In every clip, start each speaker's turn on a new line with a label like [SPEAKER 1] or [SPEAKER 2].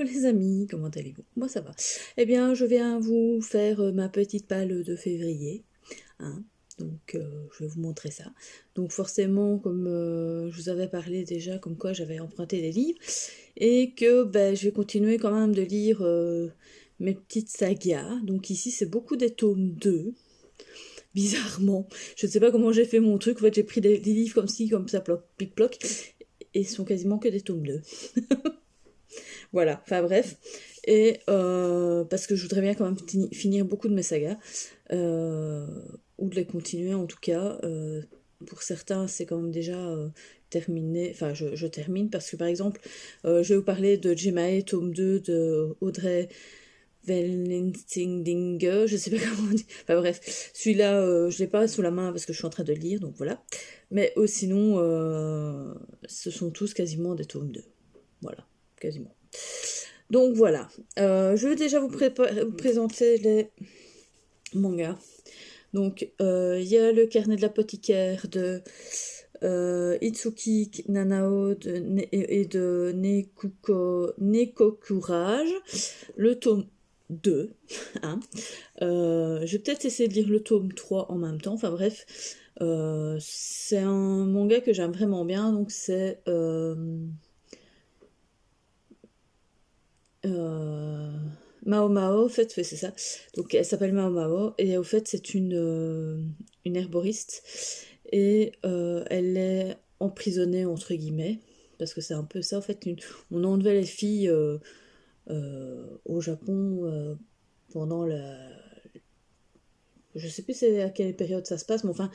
[SPEAKER 1] les amis, comment allez-vous? Moi ça va. Eh bien, je viens vous faire ma petite palle de février. Hein. Donc, je vais vous montrer ça. Donc, forcément, comme je vous avais parlé déjà, comme quoi j'avais emprunté des livres, et que ben, je vais continuer quand même de lire mes petites sagas. Donc, ici, c'est beaucoup des tomes 2. Bizarrement, je ne sais pas comment j'ai fait mon truc. En fait, j'ai pris des livres comme ci, comme ça, ploc, pic, ploc, et ce sont quasiment que des tomes 2. Voilà, enfin bref. Et parce que je voudrais bien quand même finir beaucoup de mes sagas, ou de les continuer en tout cas. Pour certains, c'est quand même déjà terminé. Enfin, je termine parce que par exemple, je vais vous parler de Jemae, tome 2 de Audrey Wellingsdinger, je sais pas comment on dit. Enfin bref, celui-là, je l'ai pas sous la main parce que je suis en train de le lire, donc voilà. Mais sinon, ce sont tous quasiment des tomes 2. Voilà, quasiment. Donc voilà, je vais déjà vous présenter les mangas. Donc il y a le carnet de l'apothicaire de Itsuki Nanao et de Neko Courage, le tome 2. Hein. Je vais peut-être essayer de lire le tome 3 en même temps, enfin bref. C'est un manga que j'aime vraiment bien, donc c'est... Mao Mao, en fait, c'est ça. Donc elle s'appelle Mao Mao et au fait c'est une herboriste et elle est emprisonnée entre guillemets parce que c'est un peu ça en fait. On enlevait les filles au Japon pendant la, je sais plus c'est à quelle période ça se passe, mais enfin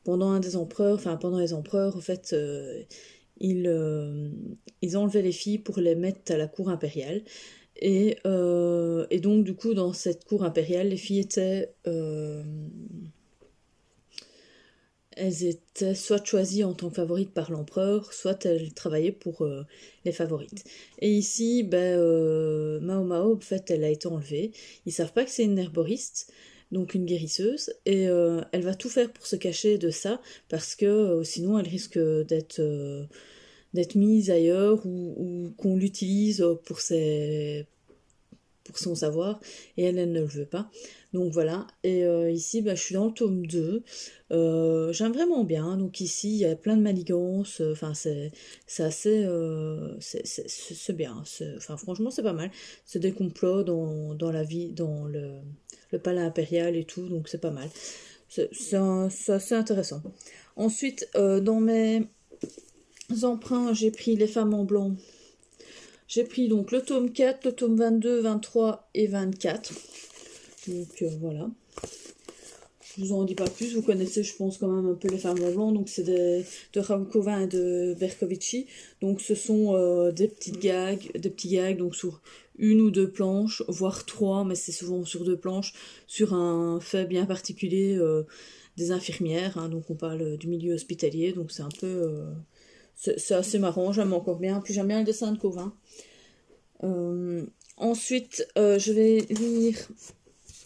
[SPEAKER 1] pendant un des empereurs, enfin pendant les empereurs en fait. Ils enlevaient les filles pour les mettre à la cour impériale. Et donc, du coup, dans cette cour impériale, les filles elles étaient soit choisies en tant que favorites par l'empereur, soit elles travaillaient pour les favorites. Et ici, Mao Mao, en fait, elle a été enlevée. Ils savent pas que c'est une herboriste, donc une guérisseuse, et elle va tout faire pour se cacher de ça, parce que sinon elle risque d'être mise ailleurs ou qu'on l'utilise pour son savoir, et elle ne le veut pas. Donc voilà, et ici je suis dans le tome 2, j'aime vraiment bien, donc ici il y a plein de manigances, enfin c'est assez, c'est bien, enfin franchement c'est pas mal, c'est des complots dans la vie, dans le palais impérial et tout, donc c'est pas mal, c'est assez intéressant. Ensuite, dans mes emprunts, j'ai pris Les Femmes en Blanc. J'ai pris donc le tome 4, le tome 22, 23 et 24. Donc voilà. Je vous en dis pas plus, vous connaissez je pense quand même un peu Les Femmes en Blanc, donc c'est de Raoul Covin et de Berkovici. Donc ce sont des petits gags, donc sur une ou deux planches, voire trois, mais c'est souvent sur deux planches, sur un fait bien particulier des infirmières, hein, donc on parle du milieu hospitalier, donc c'est un peu... c'est assez marrant, j'aime encore bien, puis j'aime bien le dessin de Covin. Ensuite, je vais lire...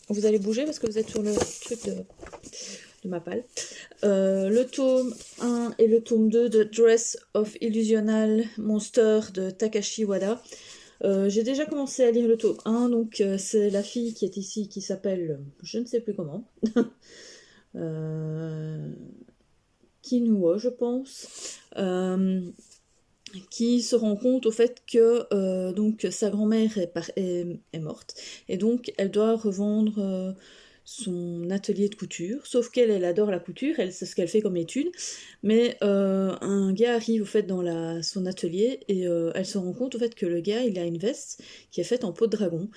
[SPEAKER 1] Vous allez bouger parce que vous êtes sur le truc de ma palle. Le tome 1 et le tome 2 de Dress of Illusional Monster de Takashi Wada. J'ai déjà commencé à lire le tome 1, donc c'est la fille qui est ici qui s'appelle, je ne sais plus comment, Kinuo je pense, qui se rend compte au fait que donc sa grand-mère est morte et donc elle doit revendre son atelier de couture, sauf qu'elle adore la couture, c'est ce qu'elle fait comme étude, mais un gars arrive au fait dans son atelier et elle se rend compte au fait que le gars il a une veste qui est faite en peau de dragon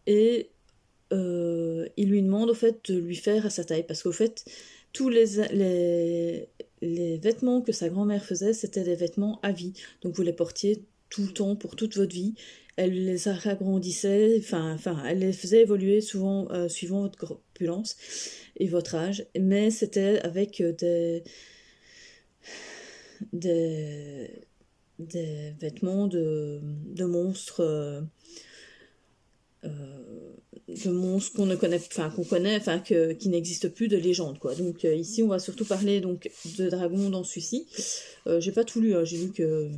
[SPEAKER 1] et il lui demande au fait de lui faire à sa taille parce qu'au fait tous les vêtements que sa grand-mère faisait, c'était des vêtements à vie. Donc vous les portiez tout le temps, pour toute votre vie. Elle les agrandissait, enfin, elle les faisait évoluer souvent suivant votre corpulence et votre âge. Mais c'était avec des vêtements de monstres... de monstres qu'on connaît, qui n'existent plus, de légende quoi. Donc ici on va surtout parler donc de dragons dans celui-ci. J'ai pas tout lu, hein, j'ai lu que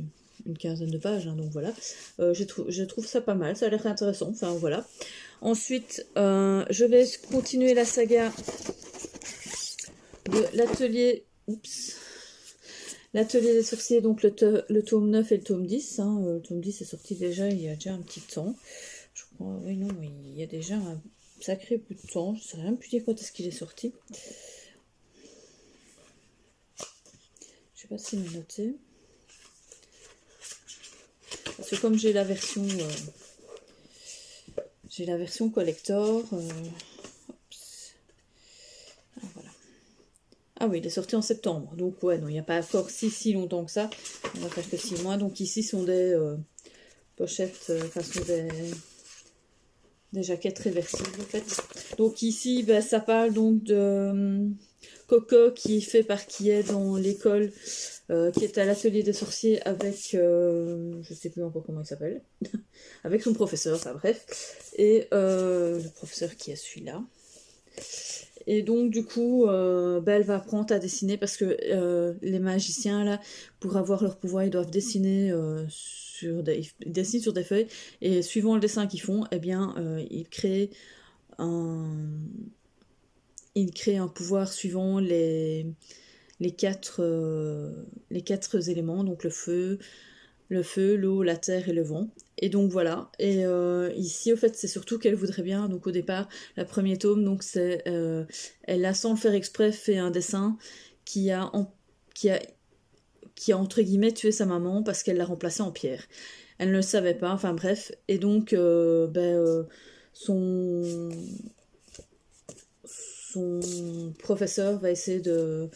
[SPEAKER 1] une quinzaine de pages, hein, donc voilà. Je trouve ça pas mal, ça a l'air intéressant, enfin voilà. Ensuite, je vais continuer la saga de l'atelier... Oups. L'atelier des sorciers, donc le tome 9 et le tome 10. Hein. Le tome 10 est sorti déjà il y a déjà un petit temps. Je crois, oui, non, il y a déjà un sacré bout de temps. Je ne sais même plus dire quand est-ce qu'il est sorti. Je sais pas s'il m'a noté. Parce que comme j'ai la version collector. Ah oui, il est sorti en septembre. Donc ouais, non, il n'y a pas encore si longtemps que ça. On va faire que 6 mois. Donc ici sont des pochettes, enfin sont des jaquettes réversibles en fait. Donc ici, ben, ça parle donc de Coco qui est dans l'école, qui est à l'atelier des sorciers avec, je sais plus encore comment il s'appelle, avec son professeur, enfin bref, et le professeur qui est celui-là. Et donc du coup, ben, elle va apprendre à dessiner parce que les magiciens là, pour avoir leur pouvoir, ils doivent dessiner ils dessinent sur des feuilles et suivant le dessin qu'ils font, eh bien, ils créent un pouvoir suivant les quatre éléments, donc le feu, l'eau, la terre et le vent. Et donc voilà, et ici au fait c'est surtout qu'elle voudrait bien, donc au départ, la premier tome, donc c'est, elle a sans le faire exprès fait un dessin qui a entre guillemets tué sa maman parce qu'elle l'a remplacée en pierre. Elle ne le savait pas, enfin bref, et donc son professeur va essayer de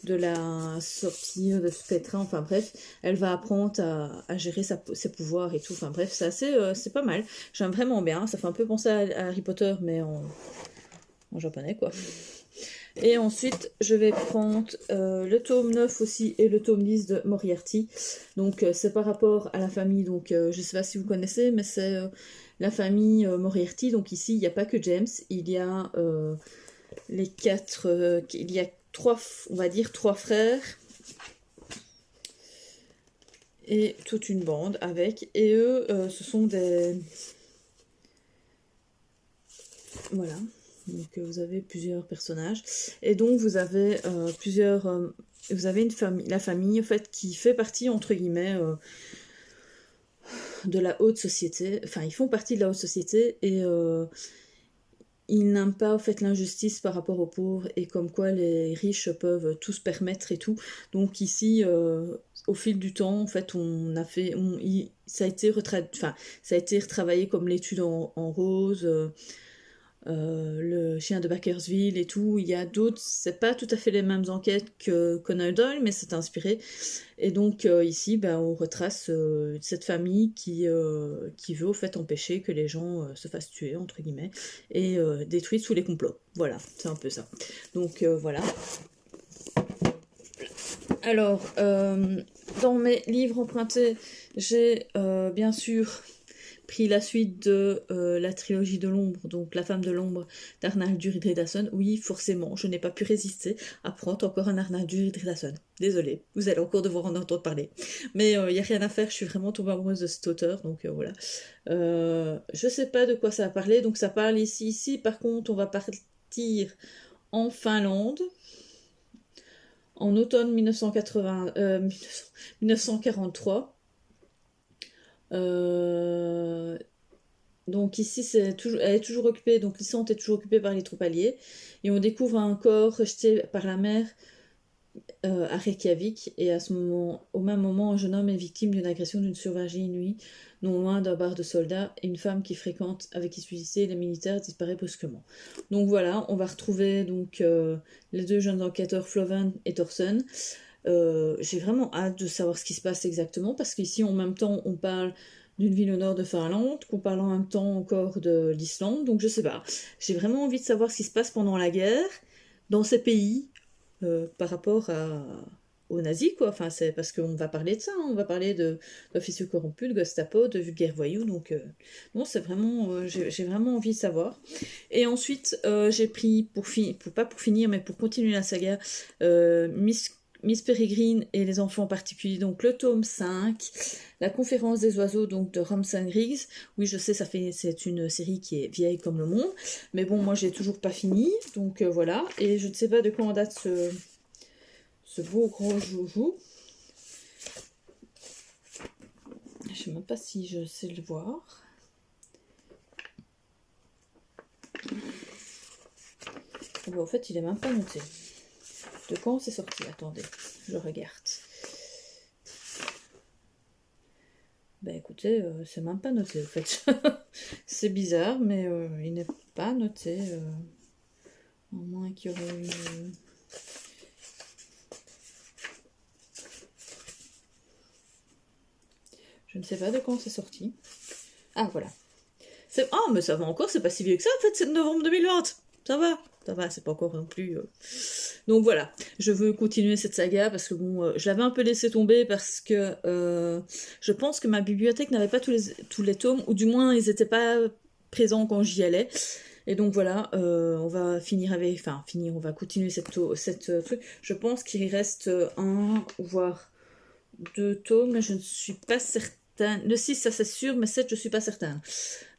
[SPEAKER 1] la sortir de ce pétrin, enfin bref, elle va apprendre à gérer ses pouvoirs et tout, enfin bref, c'est pas mal, j'aime vraiment bien, ça fait un peu penser à Harry Potter, mais en japonais quoi. Et ensuite, je vais prendre le tome 9 aussi et le tome 10 de Moriarty. Donc, c'est par rapport à la famille. Donc, je ne sais pas si vous connaissez, mais c'est la famille Moriarty. Donc, ici, il n'y a pas que James. Il y a il y a on va dire, trois frères. Et toute une bande avec. Et eux, ce sont des... Voilà. Donc vous avez plusieurs personnages et donc vous avez vous avez la famille en fait qui fait partie entre guillemets de la haute société. Enfin, ils font partie de la haute société et ils n'aiment pas en fait l'injustice par rapport aux pauvres et comme quoi les riches peuvent tout se permettre et tout. Donc ici, au fil du temps, en fait, ça a été retravaillé comme l'étude en rose. Le chien de Bakersville et tout, il y a d'autres, c'est pas tout à fait les mêmes enquêtes que Conan Doyle, mais c'est inspiré. Et donc ici, ben, on retrace cette famille qui veut au fait empêcher que les gens se fassent tuer, entre guillemets, et détruits sous les complots. Voilà, c'est un peu ça. Donc voilà. Alors, dans mes livres empruntés, j'ai bien sûr pris la suite de la trilogie de l'ombre, donc La femme de l'ombre d'Arnaldur Indridason. Oui, forcément, je n'ai pas pu résister à prendre encore un Arnaldur Indridason. Désolée, vous allez encore devoir en entendre parler. Mais il n'y a rien à faire, je suis vraiment tombée amoureuse de cet auteur, donc voilà. Je sais pas de quoi ça va parler, donc ça parle ici. Par contre, on va partir en Finlande, en automne 1943. Donc ici, elle est toujours occupée, donc l'Islande est toujours occupée par les troupes alliées. Et on découvre un corps rejeté par la mer à Reykjavik. Et au même moment, un jeune homme est victime d'une agression d'une sauvagerie inouïe, non loin d'un bar de soldats. Et une femme avec qui subsistait les militaires disparaît brusquement. Donc voilà, on va retrouver donc, les deux jeunes enquêteurs, Floven et Thorsen. J'ai vraiment hâte de savoir ce qui se passe exactement, parce qu'ici, en même temps, on parle d'une ville au nord de Finlande, qu'on parle en même temps encore de l'Islande, donc je sais pas. J'ai vraiment envie de savoir ce qui se passe pendant la guerre, dans ces pays, par rapport aux nazis, quoi. Enfin, c'est parce qu'on va parler de ça, hein. On va parler d'officiers corrompus, de Gestapo, de vulgaires voyous, donc non, c'est vraiment, j'ai vraiment envie de savoir. Et ensuite, j'ai pris, pas pour finir, mais pour continuer la saga, Miss Peregrine et les enfants particuliers, donc le tome 5, la conférence des oiseaux donc de Ramson Griggs. Oui, je sais, c'est une série qui est vieille comme le monde, mais bon, moi j'ai toujours pas fini, donc voilà. Et je ne sais pas de quand date ce beau gros joujou. Je sais même pas si je sais le voir. Bon, en fait, il est même pas noté. De quand c'est sorti? Attendez, je regarde. Ben écoutez, c'est même pas noté en fait. C'est bizarre, mais il n'est pas noté. À moins qu'il y aurait eu... Je ne sais pas de quand c'est sorti. Ah, voilà. Ah, mais ça va encore, c'est pas si vieux que ça en fait, c'est de novembre 2020. Ça va, c'est pas encore non plus... Donc voilà, je veux continuer cette saga parce que bon, je l'avais un peu laissé tomber parce que je pense que ma bibliothèque n'avait pas tous les tomes, ou du moins ils n'étaient pas présents quand j'y allais. Et donc voilà, on va on va continuer cette truc. Je pense qu'il reste un, voire 2 tomes, mais je ne suis pas certaine. Le 6, ça c'est sûr, mais 7, je suis pas certaine.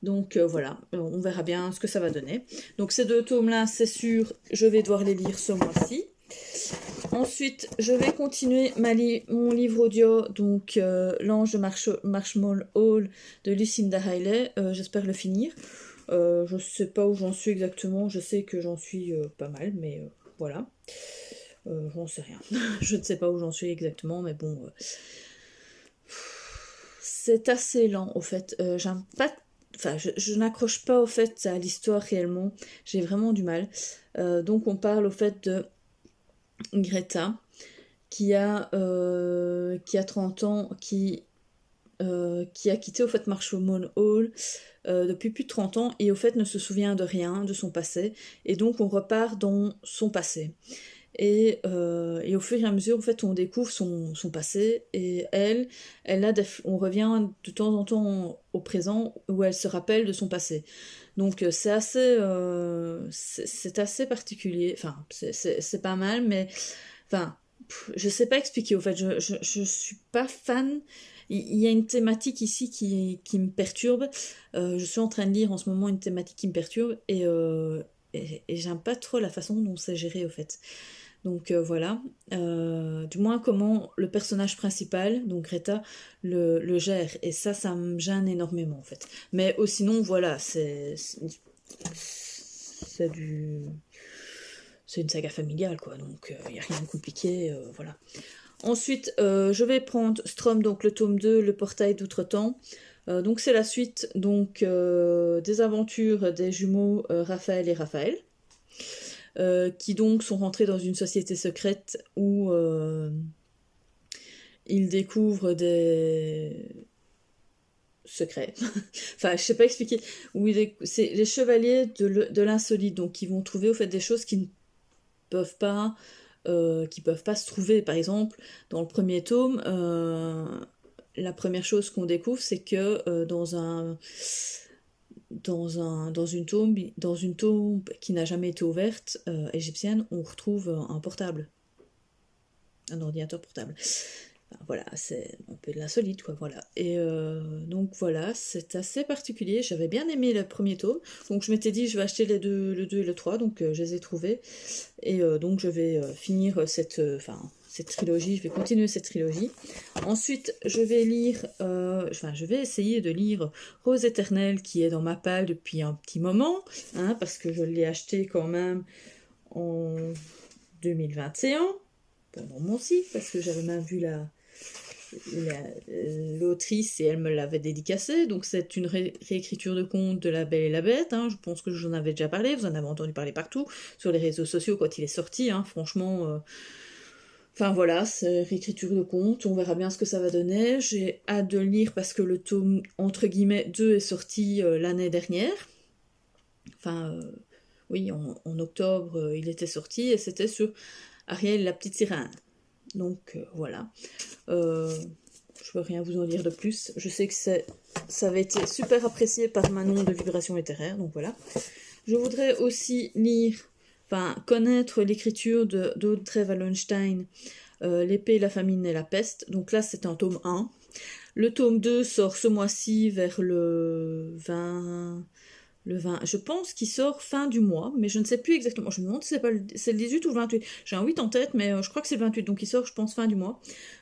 [SPEAKER 1] Donc voilà, on verra bien ce que ça va donner. Donc ces 2 tomes-là, c'est sûr, je vais devoir les lire ce mois-ci. Ensuite, je vais continuer mon livre audio, donc L'Ange de Marshmallow Hall de Lucinda Riley. J'espère le finir. Je sais pas où j'en suis exactement, je sais que j'en suis pas mal, mais voilà. J'en sais rien. Je ne sais pas où j'en suis exactement, mais bon... c'est assez lent, au fait. J'aime pas... Enfin, je n'accroche pas, au fait, à l'histoire réellement. J'ai vraiment du mal. Donc, on parle, au fait, de Greta, qui a 30 ans, qui a quitté, au fait, Marshmallow Hall depuis plus de 30 ans, et, au fait, ne se souvient de rien de son passé. Et donc, on repart dans son passé. Et au fur et à mesure, en fait, on découvre son passé, et on revient de temps en temps au présent où elle se rappelle de son passé. Donc c'est assez particulier, enfin c'est pas mal, mais enfin je sais pas expliquer. Au fait, je suis pas fan. Il y a une thématique ici qui me perturbe. Je suis en train de lire en ce moment une thématique qui me perturbe, et j'aime pas trop la façon dont c'est géré, au fait. Donc voilà, du moins comment le personnage principal, donc Greta, le gère. Et ça me gêne énormément en fait. Mais sinon, voilà, c'est une saga familiale, quoi. Donc il n'y a rien de compliqué, voilà. Ensuite, je vais prendre Strom, donc le tome 2, Le Portail d'Outre-temps. Donc c'est la suite donc, des aventures des jumeaux Raphaël et Raphaël. Qui donc sont rentrés dans une société secrète où ils découvrent des secrets. Enfin, je sais pas expliquer. C'est les chevaliers de l'insolite, donc qui vont trouver, au fait, des choses qui ne peuvent pas se trouver. Par exemple, dans le premier tome, la première chose qu'on découvre, c'est que dans une tombe qui n'a jamais été ouverte, égyptienne, on retrouve un portable. Un ordinateur portable. Enfin, voilà, c'est un peu de l'insolite, quoi, voilà. Et donc voilà, c'est assez particulier. J'avais bien aimé le premier tome, donc je m'étais dit je vais acheter le 2 et le 3, donc je les ai trouvés. Et donc je vais finir cette trilogie, je vais continuer cette trilogie. Ensuite, je vais essayer de lire Rose éternelle, qui est dans ma palle depuis un petit moment, hein, parce que je l'ai acheté quand même en 2021, pendant mon cycle, parce que j'avais même vu l'autrice et elle me l'avait dédicacé. Donc c'est une réécriture de conte de La Belle et la Bête, hein. Je pense que j'en avais déjà parlé, vous en avez entendu parler partout, sur les réseaux sociaux quand il est sorti, hein. Franchement... Enfin voilà, c'est réécriture de conte, on verra bien ce que ça va donner. J'ai hâte de le lire parce que le tome, entre guillemets, 2 est sorti l'année dernière. Enfin, oui, en octobre, il était sorti, et c'était sur Ariel la petite sirène. Donc voilà. Je peux rien vous en dire de plus. Je sais que ça avait été super apprécié par Manon de Vibration littéraire, donc voilà. Je voudrais aussi connaître l'écriture d'Audrey Wallenstein, L'épée, la famine et la peste. Donc là, c'est un tome 1. Le tome 2 sort ce mois-ci vers le 20... Le 20, je pense qu'il sort fin du mois, mais je ne sais plus exactement. Je me demande si c'est le 18 ou le 28. J'ai un 8 en tête, mais je crois que c'est le 28, donc il sort, je pense, fin du mois.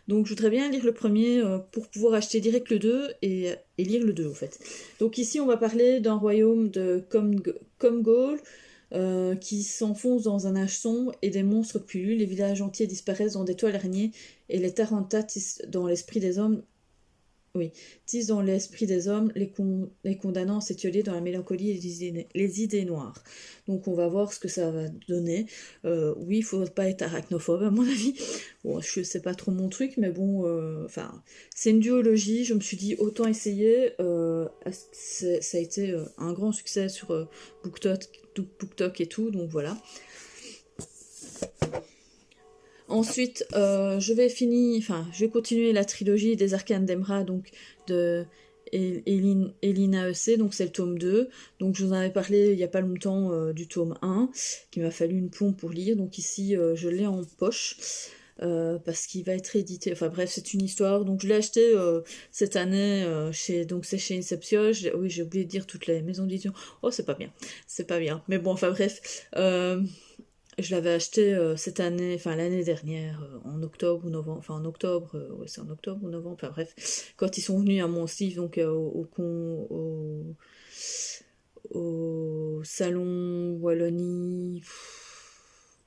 [SPEAKER 1] Donc je voudrais bien lire le premier pour pouvoir acheter direct le 2 et lire le 2, au fait. Donc ici, on va parler d'un royaume de Comgol qui s'enfonce dans un âge sombre et des monstres pullulent. Les villages entiers disparaissent dans des toiles araignées et les tarantas tissent dans l'esprit des hommes. Oui, tissent dans l'esprit des hommes, les condamnant à s'étioler dans la mélancolie et les idées noires. Donc on va voir ce que ça va donner. Oui, il ne faut pas être arachnophobe à mon avis. Bon, je sais pas trop mon truc, mais bon, enfin, c'est une duologie, je me suis dit autant essayer. Ça a été un grand succès sur BookTok et tout, donc voilà. Ensuite, je vais continuer la trilogie des Arcanes d'Emra, donc de Elina E.C., donc c'est le tome 2. Donc je vous en avais parlé il n'y a pas longtemps du tome 1, qui m'a fallu une plombe pour lire. Donc ici, je l'ai en poche, parce qu'il va être édité. Enfin bref, c'est une histoire. Donc je l'ai acheté cette année, c'est chez Inception. Oui, j'ai oublié de dire toutes les maisons d'édition. Oh, c'est pas bien. C'est pas bien. Mais bon, enfin bref. Je l'avais acheté cette année, enfin l'année dernière, en octobre ou novembre, enfin en octobre, ouais, c'est en octobre ou novembre, enfin bref, quand ils sont venus à Mont-Sif, donc au salon Wallonie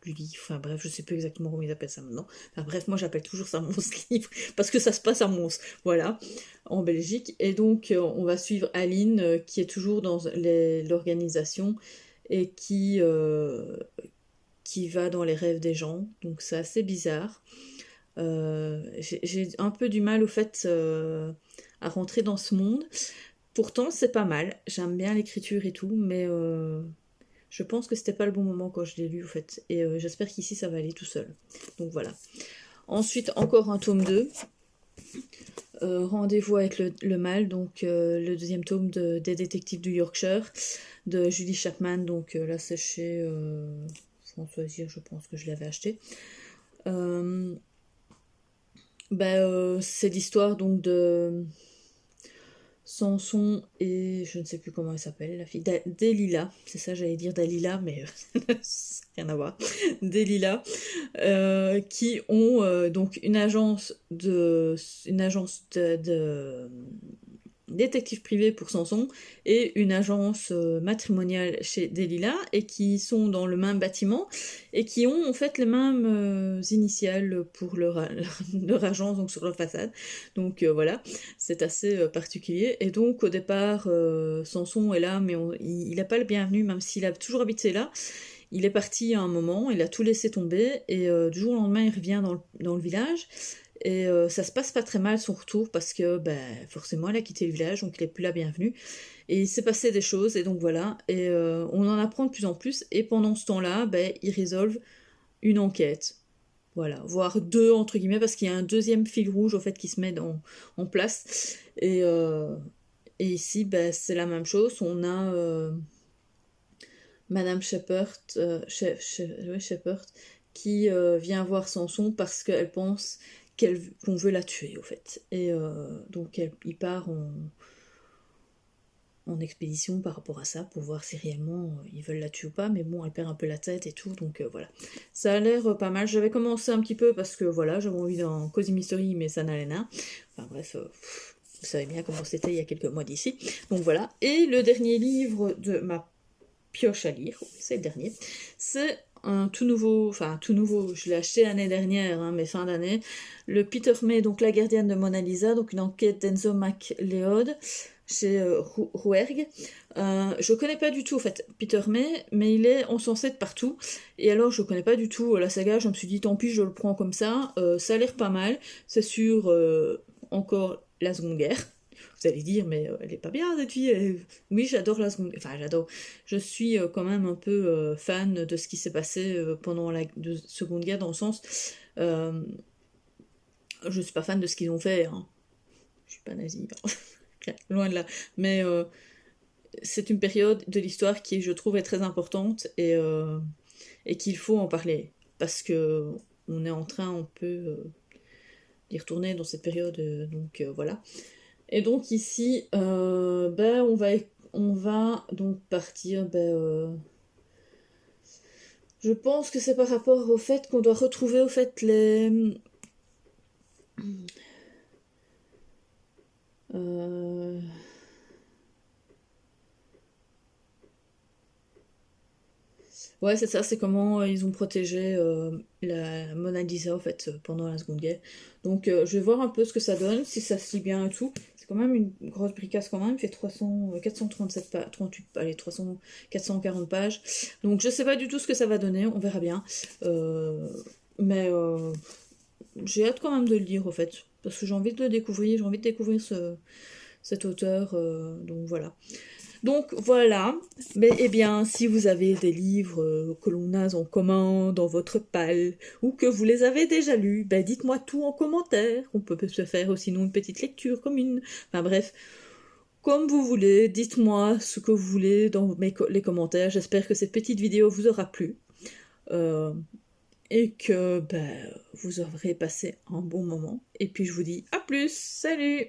[SPEAKER 1] du livre, enfin bref, je sais plus exactement comment ils appellent ça maintenant. Enfin bref, moi j'appelle toujours ça Mons Livre, parce que ça se passe à Mons, voilà, en Belgique. Et donc on va suivre Aline, qui est toujours dans l'organisation et qui va dans les rêves des gens, donc c'est assez bizarre. J'ai un peu du mal au fait à rentrer dans ce monde. Pourtant c'est pas mal, j'aime bien l'écriture et tout, mais je pense que c'était pas le bon moment quand je l'ai lu au fait. Et j'espère qu'ici ça va aller tout seul. Donc voilà. Ensuite encore un tome 2. Rendez-vous avec le mal, donc le deuxième tome des détectives du Yorkshire de Julie Chapman. Donc là c'est chez Françoisir, je pense que je l'avais acheté. C'est l'histoire donc de Samson et je ne sais plus comment elle s'appelle, la fille Delilah, c'est ça j'allais dire Dalila, mais rien à voir. Delilah, qui ont donc une agence de détective privé pour Samson et une agence matrimoniale chez Delilah, et qui sont dans le même bâtiment et qui ont en fait les mêmes initiales pour leur agence, donc sur leur façade. Donc voilà, c'est assez particulier. Et donc au départ, Samson est là, mais il n'a pas le bienvenu, même s'il a toujours habité là. Il est parti à un moment, il a tout laissé tomber, et du jour au lendemain, il revient dans le village. Et ça se passe pas très mal son retour, parce que forcément, elle a quitté le village, donc il n'est plus la bienvenue. Et il s'est passé des choses, et donc voilà. Et on en apprend de plus en plus. Et pendant ce temps-là, ils résolvent une enquête. Voilà, voire deux, entre guillemets, parce qu'il y a un deuxième fil rouge, au fait, qui se met en place. Et ici, c'est la même chose. On a Madame Shepherd, Shepherd, qui vient voir Samson parce qu'elle pense qu'on veut la tuer, au fait. Et donc il part en expédition par rapport à ça, pour voir si réellement ils veulent la tuer ou pas, mais bon, elle perd un peu la tête et tout, donc voilà. Ça a l'air pas mal. J'avais commencé un petit peu parce que voilà, j'avais envie d'un Cozy Mystery, mais ça n'allait rien. Enfin bref, vous savez bien comment c'était il y a quelques mois d'ici. Donc voilà. Et le dernier livre de ma pioche à lire, c'est le dernier, c'est un tout nouveau, je l'ai acheté l'année dernière, mais fin d'année, le Peter May, donc La gardienne de Mona Lisa, donc une enquête d'Enzo MacLeod chez Rouergue. Je connais pas du tout en fait Peter May, mais il est encensé de partout, et alors je connais pas du tout la saga, je me suis dit tant pis, je le prends comme ça. Ça a l'air pas mal, c'est sur encore la Seconde Guerre. Vous allez dire, mais elle est pas bien cette fille. Oui, j'adore la Seconde Guerre. Enfin, j'adore. Je suis quand même un peu fan de ce qui s'est passé pendant la Seconde Guerre, dans le sens. Je suis pas fan de ce qu'ils ont fait. Hein. Je suis pas nazie. Loin de là. Mais c'est une période de l'histoire qui, je trouve, est très importante, et qu'il faut en parler. Parce que on est en train un peu d'y retourner dans cette période, donc voilà. Et donc ici, ben, on va donc partir, je pense que c'est par rapport au fait qu'on doit retrouver au fait les... euh, Ouais, c'est ça, c'est comment ils ont protégé la Mona Lisa en fait pendant la Seconde Guerre. Donc je vais voir un peu ce que ça donne, si ça se lit bien et tout. C'est quand même une grosse bricasse quand même, il fait 437 pages, 38, allez, 300, 440 pages. Donc je sais pas du tout ce que ça va donner, on verra bien. Euh, mais j'ai hâte quand même de le lire en fait, parce que j'ai envie de le découvrir, j'ai envie de découvrir cet auteur, donc voilà. Donc voilà, mais eh bien, si vous avez des livres que l'on a en commun dans votre palle, ou que vous les avez déjà lus, ben dites-moi tout en commentaire. On peut se faire aussi une petite lecture commune. Enfin bref, comme vous voulez, dites-moi ce que vous voulez dans les commentaires. J'espère que cette petite vidéo vous aura plu. euh, et que ben, vous aurez passé un bon moment. Et puis je vous dis à plus, salut!